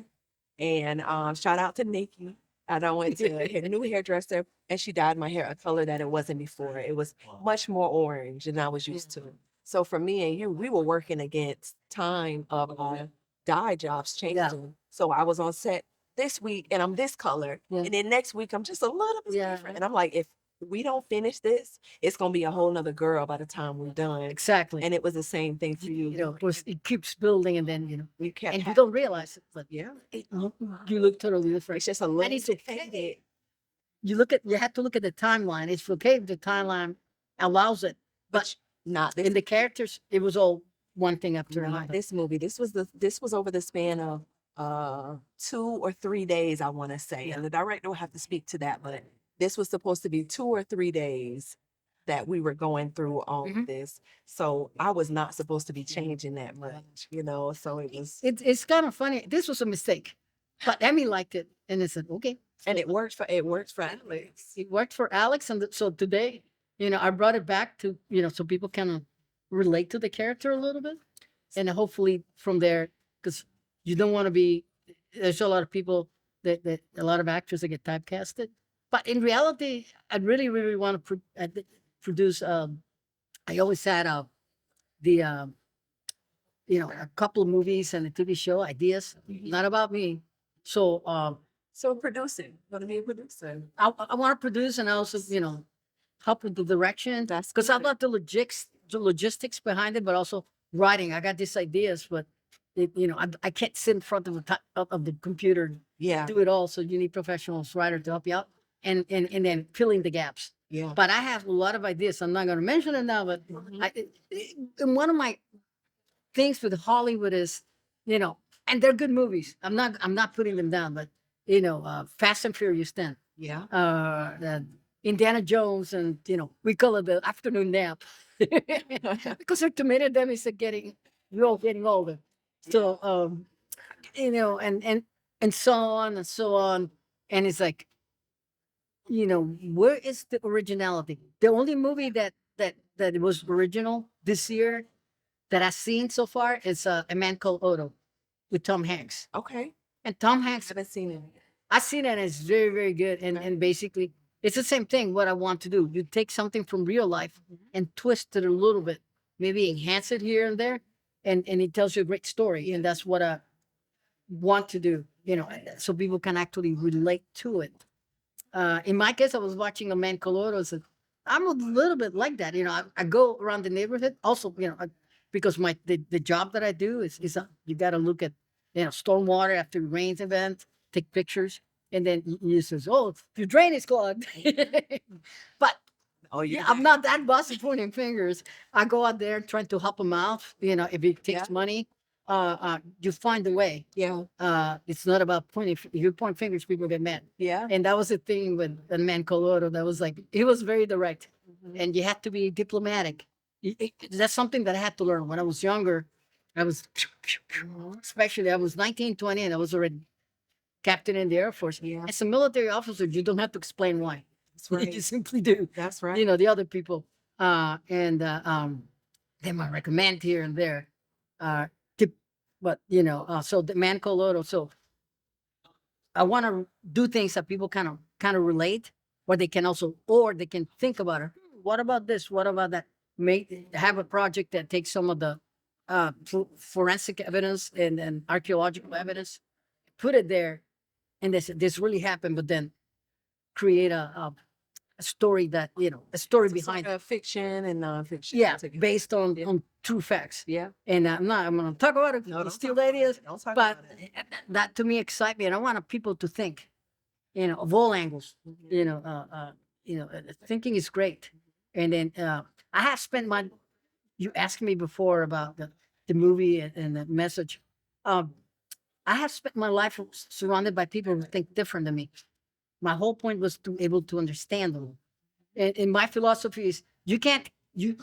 and shout out to Nikki. And I went to a new hairdresser, and she dyed my hair a color that it wasn't before. It was much more orange than I was yeah, used to. So for me and you, we were working against time of our dye jobs yeah, changing. So I was on set this week, and I'm this color, yeah, and then next week I'm just a little bit yeah, different. And I'm like, if we don't finish this, it's gonna be a whole nother girl by the time we're done. exactly. And it was the same thing for You you. know, it keeps building, and then You kept and you having, don't realize it, but yeah. you look totally different. It's just a And little it's bit okay. faded, You have to look at the timeline. It's okay if the timeline allows it, but but not this. in the characters, it was all one thing after Not another. this movie. This was over the span of 2 or 3 days, I want to say. Yeah, And the director will have to speak to that, but this was supposed to be 2 or 3 days that we were going through all hmm of this. So I was not supposed to be changing that much, you know. So it was, it's kind of funny. This was a mistake, but Emmy liked it, and I said, okay. and So it works for Alex. it worked for Alex, and so today, I brought it back to so people can relate to the character a little bit, and hopefully from there, because you don't want to be. There's a lot of people that a lot of actors that get typecasted, but in reality, I really really want to produce. I always had the a couple of movies and a TV show ideas, not about me. So So producing, gonna be a producer. I want to produce and also help with the direction That's because I good. love the logistics behind it, but also writing. I got these ideas, but I can't sit in front of of the computer and Yeah, do it all. So you need professionals writer to help you out and then filling the gaps. yeah. But I have a lot of ideas. I'm not going to mention it now, but Mhm. and one of my things with Hollywood is, and they're good movies. I'm not putting them down, but Fast and Furious 10, Yeah. the Indiana Jones, and we call it the afternoon nap because our tomato them is we're all getting older. So and so on and so on, and it's like where is the originality? The only movie that was original this year that I've seen so far is A Man Called Otto with Tom Hanks. Okay. And Tom I Hanks, haven't seen it. I've seen it and it's very, very good. And Okay. and basically it's the same thing what I want to do. You take something from real life Mhm. and twist it a little bit, maybe enhance it here and there, and it tells you a great story. And that's what I want to do, so people can actually relate to it. In my case, I was watching A Man Called Otto. So I'm a little bit like that. I go around the neighborhood. Also, because the job that I do is you got to look at stormwater after rains event, take pictures, and then you says, "Oh, your drain is clogged." But Oh, you. yeah, I'm not that bossy pointing fingers. I go out there trying to help them out. If it Yeah. takes money, you find a way. Yeah. It's not about pointing. If you point fingers, people get mad. Yeah. And that was the thing with the man Colorado. That was like he was very direct, Mhm. and you had to be diplomatic. That's something that I had to learn when I was younger. I was, Mhm. especially I was 19, 20, and I was already captain in the Air Force. Yeah. As a military officer, you don't have to explain why. That's You right. simply do. That's right. The other people, and they might recommend here and there. Uh, tip, but so the man Colorado. So I want to do things that people kind of relate, or they can think about it. What about this? What about that? Have a project that takes some of the forensic evidence and archaeological evidence, put it there, and this really happened. But then create a story a story So sort behind it. of fiction and nonfiction Yeah, together. based on Yeah. on true facts. Yeah. And I'm going to talk about it. No, don't Still talk about ideas, it. Don't talk but about it. that to me excites me, and I want people to think, of all angles. Mhm. Thinking is great. And then I have spent my. You asked me before about the movie and the message. Um, I have spent my life surrounded by people who think different than me. My whole point was to able to understand them. And my philosophy is you can't you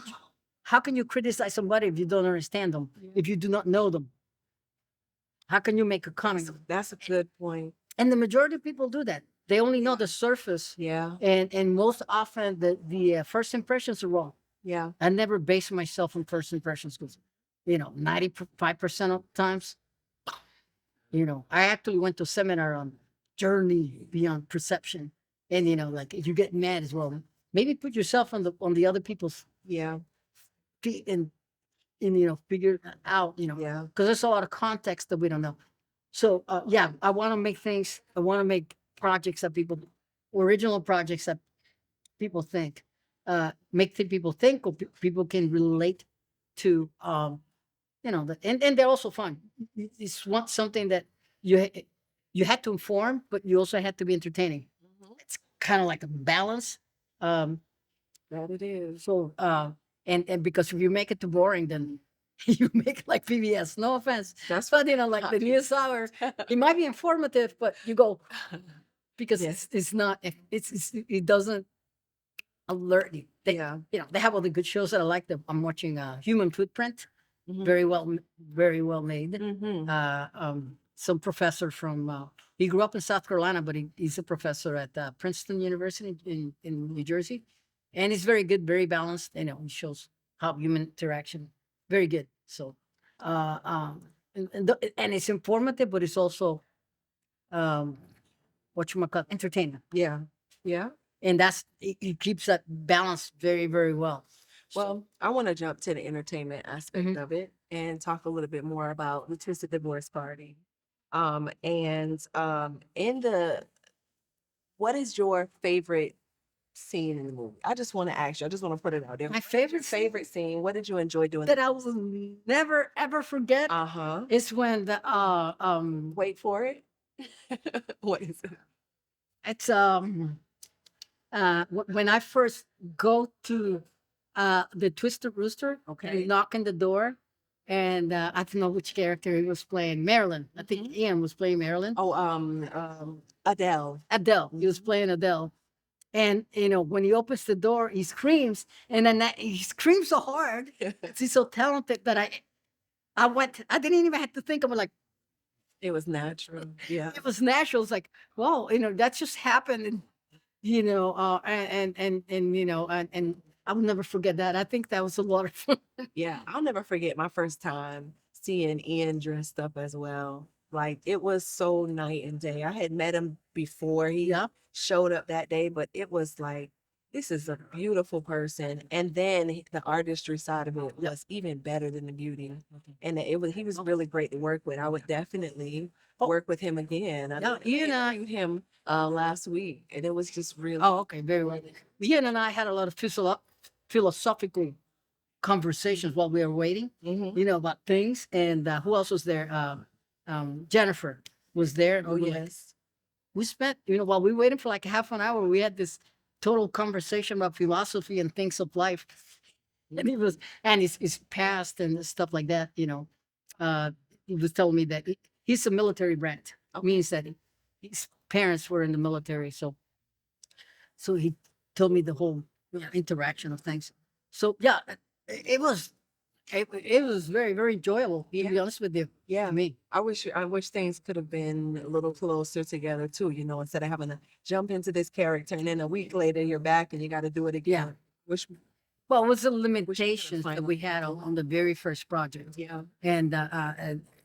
how can you criticize somebody if you don't understand them, if you do not know them? How can you make a comment? That's a good point. And the majority of people do that. They only know the surface, Yeah. and most often the first impressions are wrong. Yeah. I never base myself on first impressions because, 95% of times, I actually went to a seminar on journey beyond perception, and like if you get mad as well, maybe put yourself on the other people's Yeah. feet and figure it out, Yeah. because there's a lot of context that we don't know. So yeah, I want to make things. I want to make projects that original projects that people think, make people think, or people can relate to. And they're also fun. It's something that you had to inform, but you also had to be entertaining. Mhm. It's kind of like a balance. Um, That it is. so and because if you make it too boring, then you make it like PBS. No offense, That's but like the news hour, it might be informative, but you go because Yes. it's not. It doesn't alert you. Yeah. They have all the good shows that I like. I'm watching Human Footprint. Mhm. Very well made. Mhm. Some professor from he grew up in South Carolina, but he's a professor at Princeton University in New Jersey, and he's very good, very balanced. He shows how human interaction, very good. So, and it's informative, but it's also um, what you might call entertainment, Yeah. Yeah. and it keeps that balance very, very well. So, Well, I want to jump to the entertainment aspect Mhm. of it and talk a little bit more about the Twisted Divorce Party. In the what is your favorite scene in the movie? I just want to ask you. I just want to put it out there. My What is your favorite favorite scene? What did you enjoy doing? that I will never ever forget Uh-huh. is when Wait for it. What is it? it's when I first go to the Twisted Rooster Okay. and knock on the door, and I don't know which character he was playing. Marilyn, I think Ian was playing Marilyn. Oh, Adele. Adele, he was playing Adele. And when he opens the door, he screams, and then he screams so hard. He's so talented that I didn't even have to think of it. Like It was natural. Yeah. it was natural. It's like, whoa, that just happened, and and I will never forget that. I think that was a lot of fun. Yeah. I'll never forget my first time seeing Ian dressed up as well. Like it was so night and day. I had met him before he Yeah, showed up that day, but it was like, this is a beautiful person. And then the artistry side of it was even better than the beauty. And he was really great to work with. I would definitely Oh. work with him again. Yeah, Ian, interviewed him last week, and it was just really. oh, okay, very well. Ian and I had a lot of philosophical conversations while we were waiting. Mhm. About things. And who else was there? Jennifer was there. And Oh we were like, yes. we spent, while we waited for like half an hour, we had this total conversation about philosophy and things of life. And his past and stuff like that. He was telling me that he's a military brat. Okay. Means that his parents were in the military. So he told me the whole interaction of things. So yeah, it was very, very enjoyable. To be honest with you, Yeah. to me. I wish things could have been a little closer together too, instead of having to jump into this character and then a week later you're back and you got to do it again. Yeah. Wish, Well, it was the could've limitations that found- we had on the very first project, yeah. and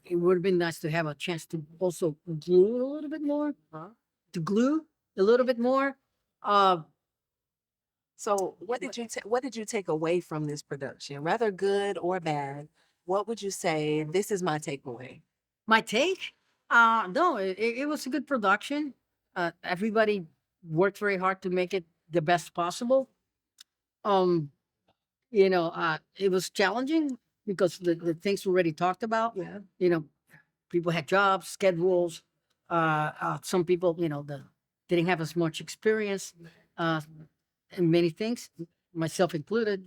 it would have been nice to have a chance to also glue a little bit more, Huh? to glue a little bit more. Uh, So what did you take away from this production? Rather good or bad? What would you say? This is my takeaway. My take? No, it was a good production. Everybody worked very hard to make it the best possible. Um, it was challenging because the things we already talked about. Yeah. People had jobs, schedules. Some people, that didn't have as much experience in many things, myself included.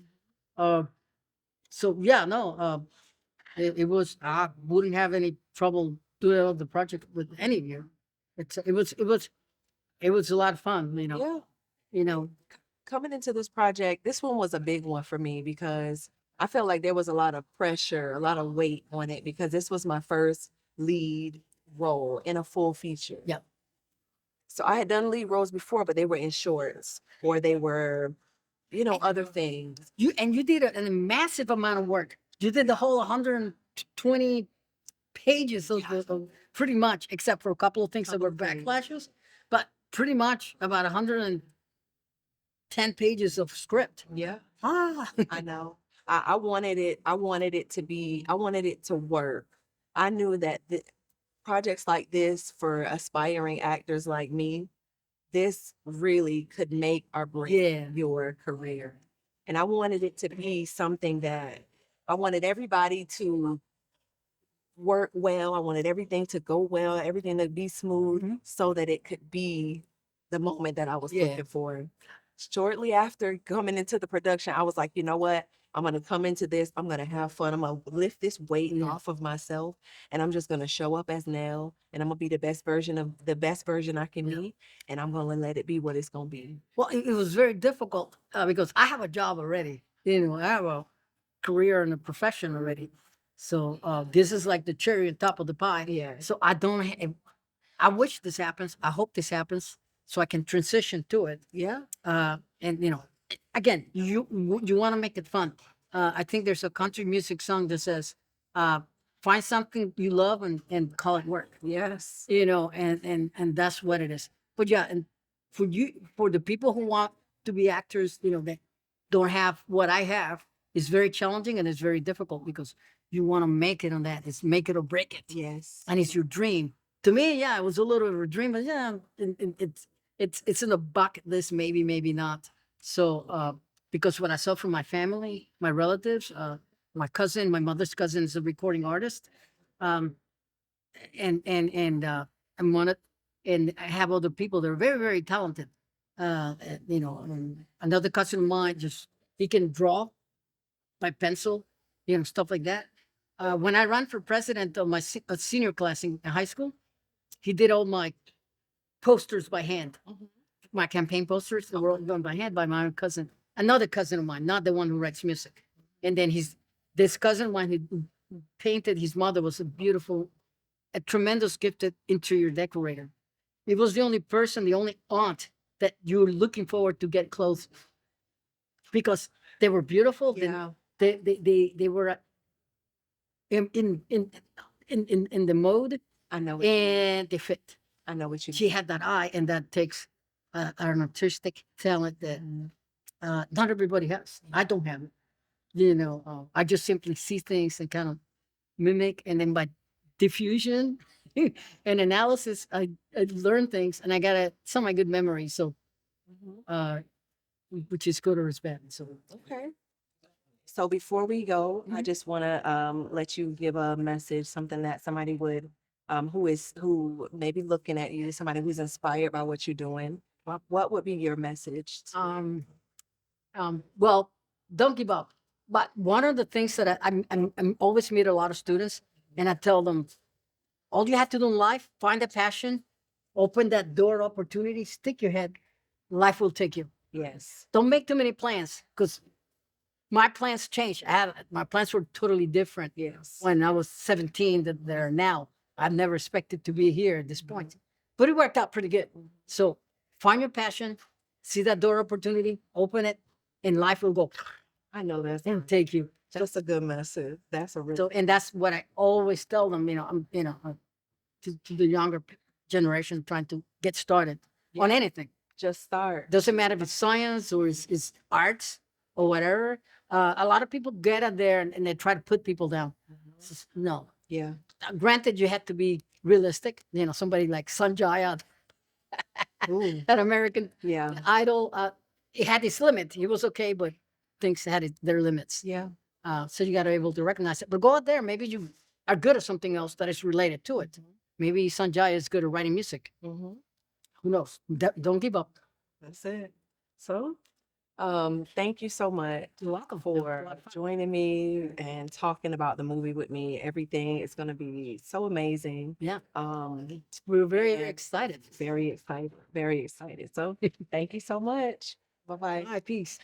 Uh, so yeah, no, it was. I wouldn't have any trouble do the project with any of you. It was a lot of fun, Yeah. you know. Coming into this project, this one was a big one for me because I felt like there was a lot of pressure, a lot of weight on it because this was my first lead role in a full feature. Yeah. So I had done lead roles before, but they were in shorts or they were, other things. You did a massive amount of work. You did the whole 120 pages of pretty much, except for a couple of things that were Couple things. backflashes, but pretty much about 110 pages of script. Yeah. Ah, I know. I wanted it. I wanted it to be. I wanted it to work. I knew that projects like this for aspiring actors like me, this really could make or break yeah. your career. And I wanted it to be something that I wanted everybody to work well. I wanted everything to go well, everything to be smooth Mhm. so that it could be the moment that I was Yeah. looking for. Shortly after coming into the production, I was like, you know what? I'm going to come into this. I'm going to have fun. I'm going to lift this weight Yeah. off of myself and I'm just going to show up as Nell and I'm going to be the best version I can Yeah. be. And I'm going to let it be what it's going to be. Well, it was very difficult because I have a job already. I have a career and a profession already. So this is like the cherry on top of the pie. Yeah. So I don't. I wish this happens. I hope this happens so I can transition to it. Yeah. And again, you want to make it fun. I think there's a country music song that says, "Find something you love and call it work." Yes. And that's what it is. But yeah, and for the people who want to be actors, that don't have what I have, it's very challenging and it's very difficult because you want to make it on that. It's make it or break it, Yes. and it's your dream. To me, yeah, it was a little of a dream, but yeah, it's in the bucket list, maybe not. So because what I saw from my family, my relatives, my cousin, my mother's cousin is a recording artist, um, and one of, and I have other people that are very very talented. And another cousin of mine just he can draw by pencil, stuff like that. When I ran for president of my senior class in high school, he did all my posters by hand. Mhm. My campaign posters that were all done by hand by my own cousin, another cousin of mine, not the one who writes music. And then this cousin of mine who painted his mother was a tremendous gifted interior decorator. It was the only person, the only aunt that you were looking forward to get close because they were beautiful. Yeah. They were in the mode I know what you mean. and they fit. I know what you She had that eye, and that takes an artistic talent that mean. not everybody has. I don't have it. I just simply see things and kind of mimic, and then by diffusion and analysis, I learn things, and I got some of my good memories. So, Mhm. which is good or is bad. So, Okay. So before we go, I Mhm. just want to let you give a message, something that somebody would who may be looking at you, somebody who's inspired by what you're doing. What would be your message? well, don't give up. But one of the things that I'm always meet a lot of students, and I tell them, all you have to do in life, find a passion, open that door opportunity, stick your head, life will take you. Yes. Don't make too many plans because my plans changed. My plans were totally different Yes. when I was 17 than they're now. I've never expected to be here at this point, but it worked out pretty good. So find your passion, see that door opportunity, open it, and life will go I know and take you. that's a good message. That's a really And that's what I always tell them. I'm to the younger generation trying to get started on Yeah. anything. just start. Doesn't matter if it's science or it's arts or whatever. A lot of people get out there and they try to put people down. No. Yeah. Granted, you have to be realistic. Somebody like Sanjay, Ooh. that American Yeah. Idol, it had its limit. He was okay, but things had their limits. Yeah. So you got to be able to recognize it. But go out there. Maybe you are good at something else that is related to it. Maybe Sanjay is good at writing music. Mm-hmm. Who knows? Don't give up. That's it. So Thank you so much You're welcome. It was a for lot of fun. joining me and talking about the movie with me. Everything is going to be so amazing. Yeah, Um, we were very and excited. very excited, very excited. So thank you so much. Bye All bye. right, peace.